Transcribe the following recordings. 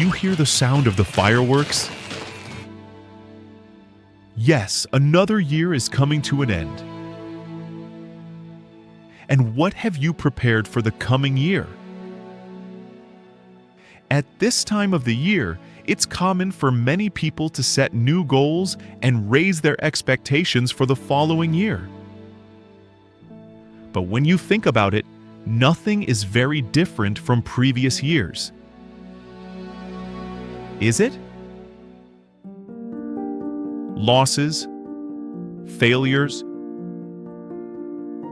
you hear the sound of the fireworks? Yes, another year is coming to an end. And what have you prepared for the coming year? At this time of the year, it's common for many people to set new goals and raise their expectations for the following year. But when you think about it, nothing is very different from previous years. Is it? Losses, failures,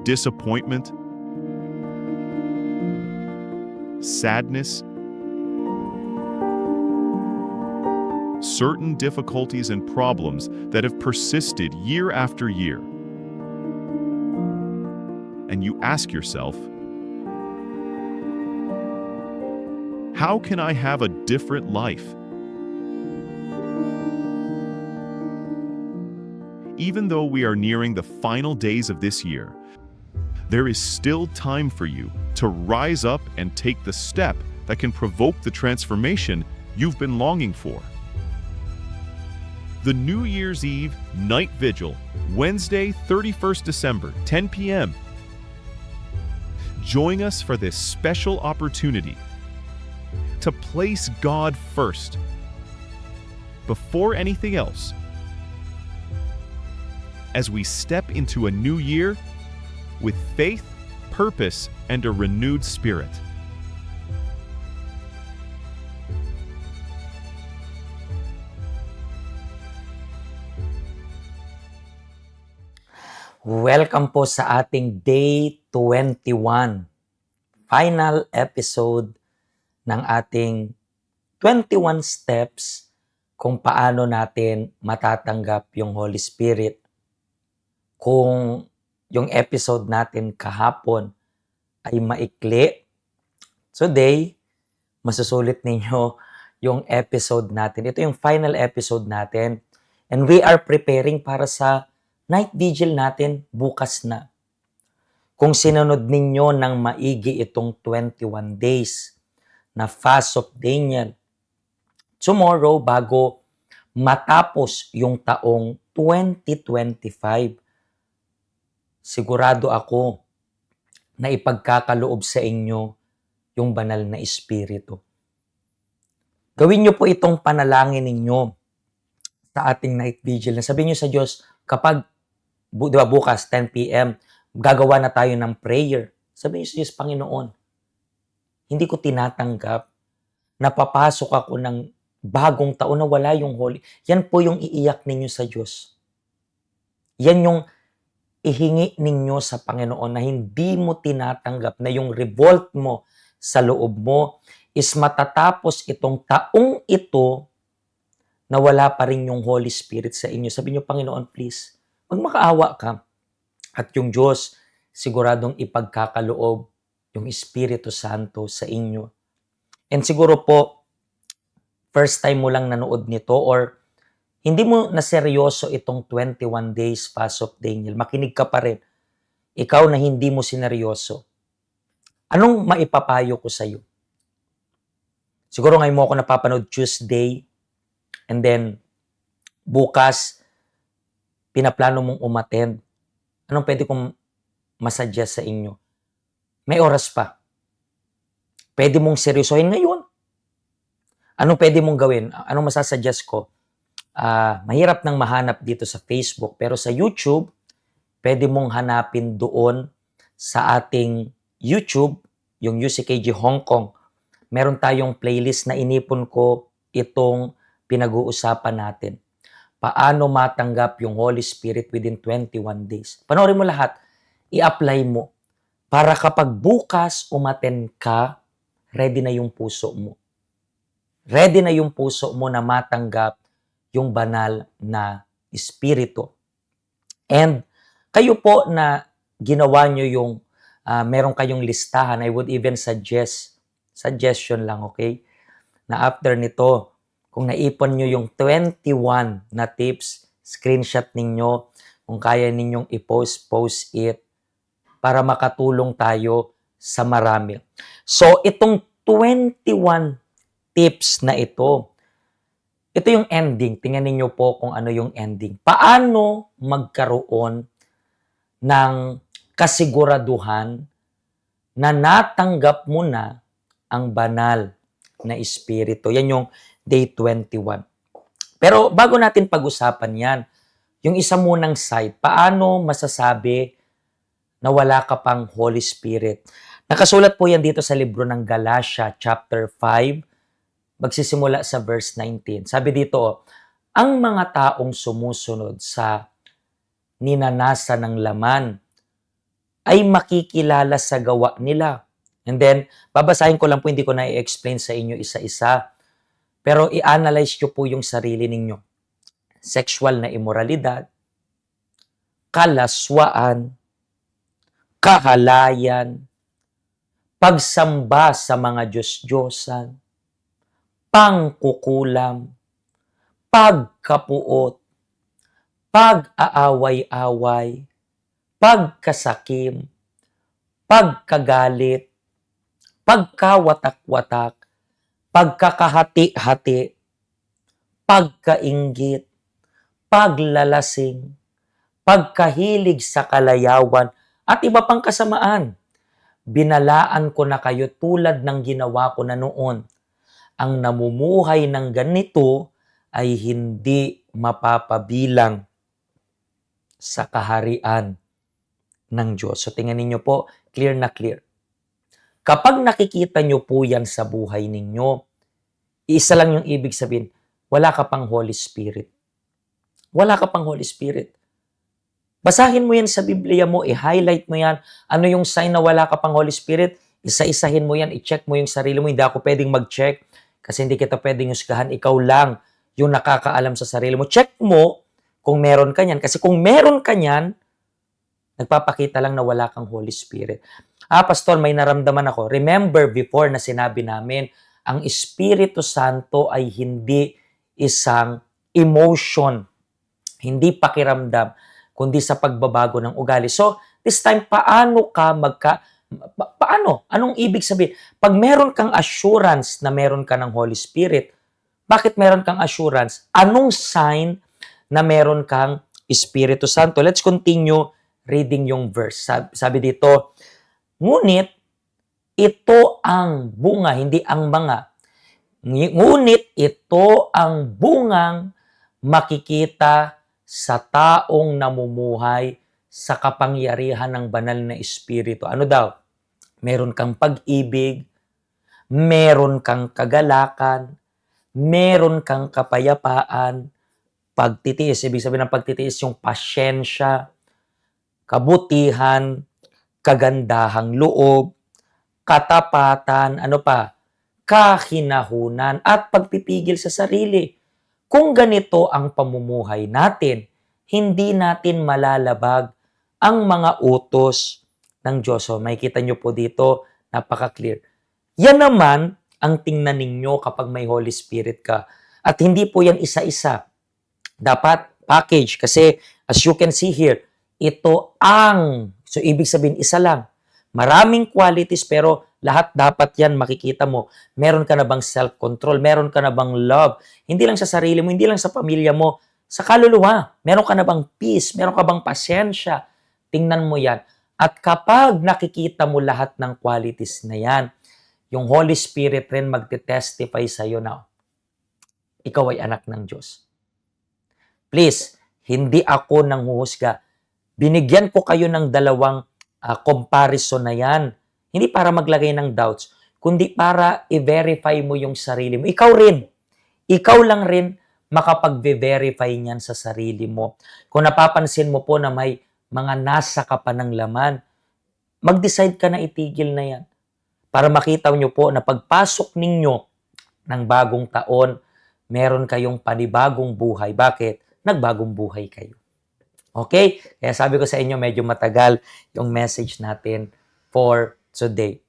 disappointment, sadness, certain difficulties and problems that have persisted year after year. And you ask yourself, how can I have a different life? Even though we are nearing the final days of this year, there is still time for you to rise up and take the step that can provoke the transformation you've been longing for. The New Year's Eve Night Vigil, Wednesday, 31st December, 10 p.m. Join us for this special opportunity to place God first, before anything else, as we step into a new year with faith, purpose, and a renewed spirit. Welcome po sa ating Day 21, final episode ng ating 21 steps kung paano natin matatanggap yung Holy Spirit. Kung yung episode natin kahapon ay maikli, today, masusulit ninyo yung episode natin. Ito yung final episode natin. And we are preparing para sa night vigil natin bukas na. Kung sinunod ninyo ng maigi itong 21 days na fast of Daniel, tomorrow bago matapos yung taong 2025, sigurado ako na ipagkakaloob sa inyo yung banal na Espiritu. Gawin nyo po itong panalangin ninyo sa ating night vigil. Sabihin nyo sa Diyos, kapag bukas 10 p.m., gagawa na tayo ng prayer. Sabihin nyo sa Diyos, Panginoon, hindi ko tinatanggap na papasok ako ng bagong taon na wala yung Holy. Yan po yung iiyak ninyo sa Diyos. Yan yung ihingi ninyo sa Panginoon na hindi mo tinatanggap, na yung revolt mo sa loob mo is matatapos itong taong ito na wala pa rin yung Holy Spirit sa inyo. Sabi niyo, Panginoon, please, magmakaawa ka. At yung Diyos, siguradong ipagkakaloob yung Espiritu Santo sa inyo. And siguro po, first time mo lang nanood nito or hindi mo na seryoso itong 21 days fast of Daniel, makinig ka pa rin. Ikaw na hindi mo sineryoso. Anong maipapayo ko sa iyo? Siguro ngayon mo ako napapanood Tuesday, and then bukas, pinaplano mong umattend. Anong pwede kong masuggest sa inyo? May oras pa. Pwede mong seryosohin ngayon. Anong pwede mong gawin? Anong masasuggest ko? Mahirap nang mahanap dito sa Facebook, pero sa YouTube, pwede mong hanapin doon sa ating YouTube, yung UCKG Hong Kong. Meron tayong playlist na inipon ko itong pinag-uusapan natin. Paano matanggap yung Holy Spirit within 21 days. Panoorin mo lahat, i-apply mo. Para kapag bukas umattend ka, ready na yung puso mo. Ready na yung puso mo na matanggap yung banal na Espiritu. And kayo po na ginawa nyo yung meron kayong listahan, I would even suggestion lang, okay? Na after nito, kung naipon nyo yung 21 na tips, screenshot ninyo, kung kaya ninyong post it para makatulong tayo sa marami. So, itong 21 tips na ito. Ito yung ending. Tingnan niyo po kung ano yung ending. Paano magkaroon ng kasiguraduhan na natanggap mo na ang banal na espiritu. Yan yung day 21. Pero bago natin pag-usapan yan, yung isa munang side, paano masasabi na wala ka pang Holy Spirit? Nakasulat po yan dito sa libro ng Galatia, chapter 5, magsisimula sa verse 19. Sabi dito, ang mga taong sumusunod sa ninanasa ng laman ay makikilala sa gawa nila. And then, babasahin ko lang po, hindi ko na i-explain sa inyo isa-isa. Pero i-analyze nyo po yung sarili ninyo. Sexual na immoralidad, kalaswaan, kahalayan, pagsamba sa mga Diyos-Diyosan, pangkukulam, pagkapuot, pag-aaway-away, pagkasakim, pagkagalit, pagkawatak-watak, pagkakahati-hati, pagkainggit, paglalasing, pagkahilig sa kalayawan, at iba pang kasamaan. Binalaan ko na kayo tulad ng ginawa ko na noon. Ang namumuhay ng ganito ay hindi mapapabilang sa kaharian ng Diyos. So tingnan ninyo po, clear na clear. Kapag nakikita nyo po yan sa buhay ninyo, isa lang yung ibig sabihin, wala ka pang Holy Spirit. Wala ka pang Holy Spirit. Basahin mo yan sa Biblia mo, i-highlight mo yan. Ano yung sign na wala ka pang Holy Spirit? Isa-isahin mo yan, i-check mo yung sarili mo. Hindi ako pwedeng mag-check kasi hindi kita pwedeng husgahan. Ikaw lang yung nakakaalam sa sarili mo. Check mo kung meron ka niyan. Kasi kung meron ka niyan, nagpapakita lang na wala kang Holy Spirit. Pastor, may naramdaman ako. Remember before na sinabi namin, ang Espiritu Santo ay hindi isang emotion, hindi pakiramdam, kundi sa pagbabago ng ugali. So, this time, paano? Anong ibig sabihin? Pag meron kang assurance na meron ka ng Holy Spirit, bakit meron kang assurance? Anong sign na meron kang Espiritu Santo? Let's continue reading yung verse. Sabi dito, ngunit ito ang bunga, hindi ang mga. Ngunit ito ang bungang makikita sa taong namumuhay sa kapangyarihan ng banal na Espiritu. Ano daw? Meron kang pag-ibig, meron kang kagalakan, meron kang kapayapaan, pagtitiis. Ibig sabihin ng pagtitiis yung pasyensya, kabutihan, kagandahang loob, katapatan, kahinahunan, at pagpipigil sa sarili. Kung ganito ang pamumuhay natin, hindi natin malalabag ang mga utos ng Diyos. So, makikita nyo po dito, napaka-clear. Yan naman ang tingnan ninyo kapag may Holy Spirit ka. At hindi po yan isa-isa. Dapat package. Kasi, as you can see here, ito ang, so ibig sabihin, isa lang. Maraming qualities pero lahat dapat yan makikita mo. Meron ka na bang self-control? Meron ka na bang love? Hindi lang sa sarili mo, hindi lang sa pamilya mo, sa kaluluwa. Meron ka na bang peace? Meron ka bang pasyensya? Tingnan mo yan. At kapag nakikita mo lahat ng qualities na yan, yung Holy Spirit rin magte-testify sa'yo na ikaw ay anak ng Diyos. Please, hindi ako nanghuhusga. Binigyan ko kayo ng dalawang comparison na yan. Hindi para maglagay ng doubts, kundi para i-verify mo yung sarili mo. Ikaw rin. Ikaw lang rin makapag-verify niyan sa sarili mo. Kung napapansin mo po na may mga nasa ka pa ng laman, mag-decide ka na itigil na yan. Para makita nyo po na pagpasok ninyo ng bagong taon, meron kayong panibagong buhay. Bakit? Nagbagong buhay kayo. Okay? Kaya sabi ko sa inyo, medyo matagal yung message natin for today.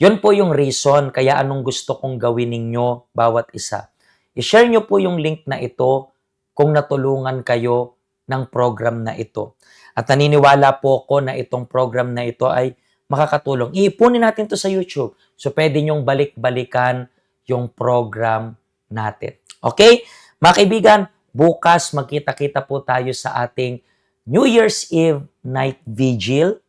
Yun po yung reason, kaya anong gusto kong gawin ninyo bawat isa. I-share nyo po yung link na ito kung natulungan kayo ng program na ito. At naniniwala po ko na itong program na ito ay makakatulong. Iipunin natin to sa YouTube. So pwede nyong balik-balikan yung program natin. Okay? Mga kaibigan, bukas magkita-kita po tayo sa ating New Year's Eve Night Vigil.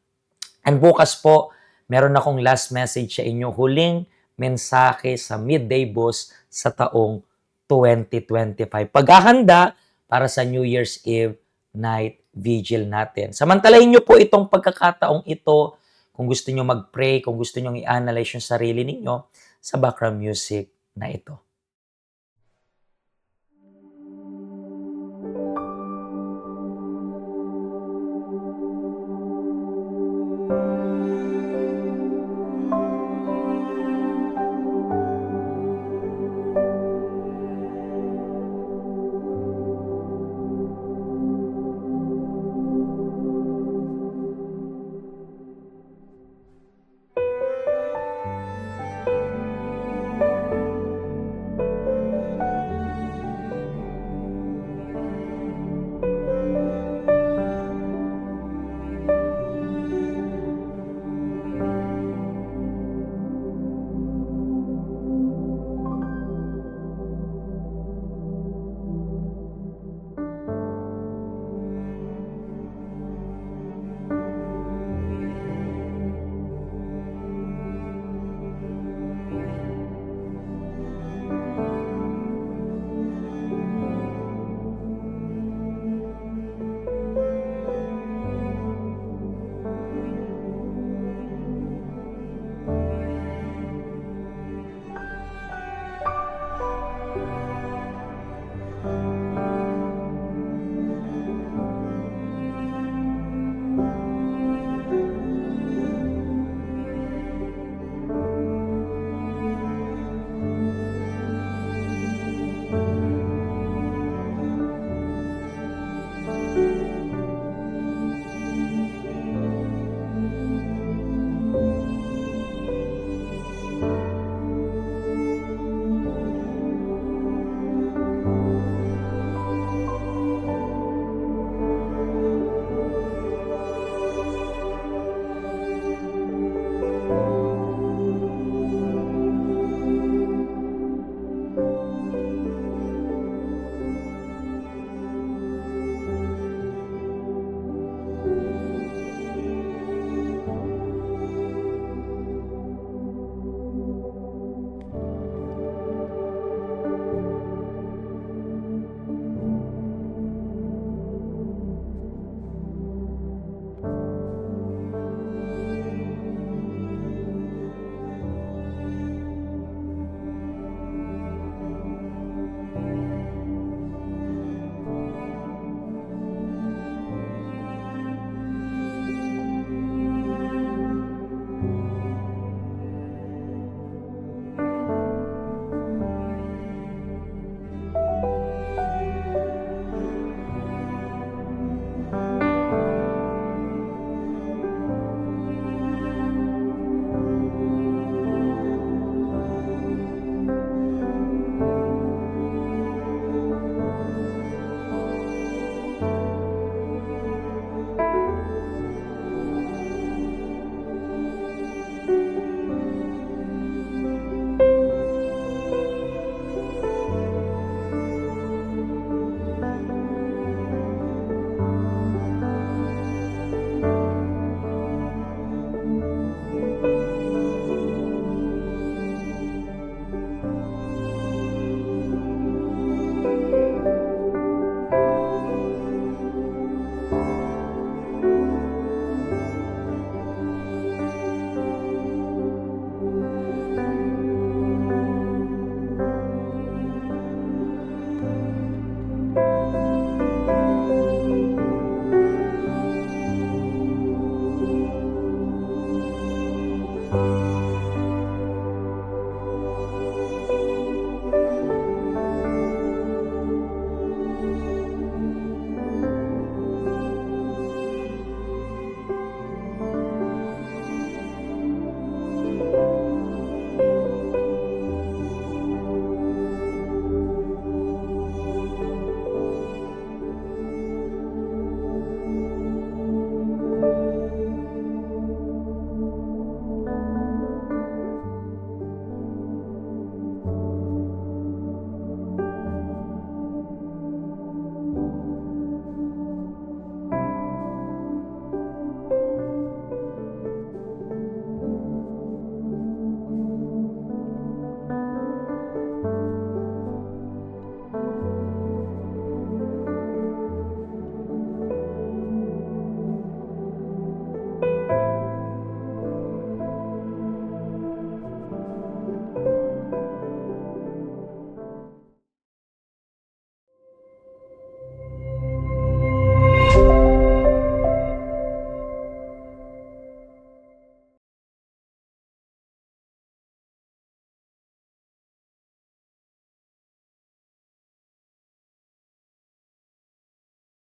And bukas po, meron akong last message sa inyo, huling mensahe sa Midday Boss sa taong 2025. Paghahanda para sa New Year's Eve Night Vigil natin. Samantalahin nyo po itong pagkakataong ito kung gusto nyo mag-pray, kung gusto nyo i-analyze yung sarili ninyo sa background music na ito.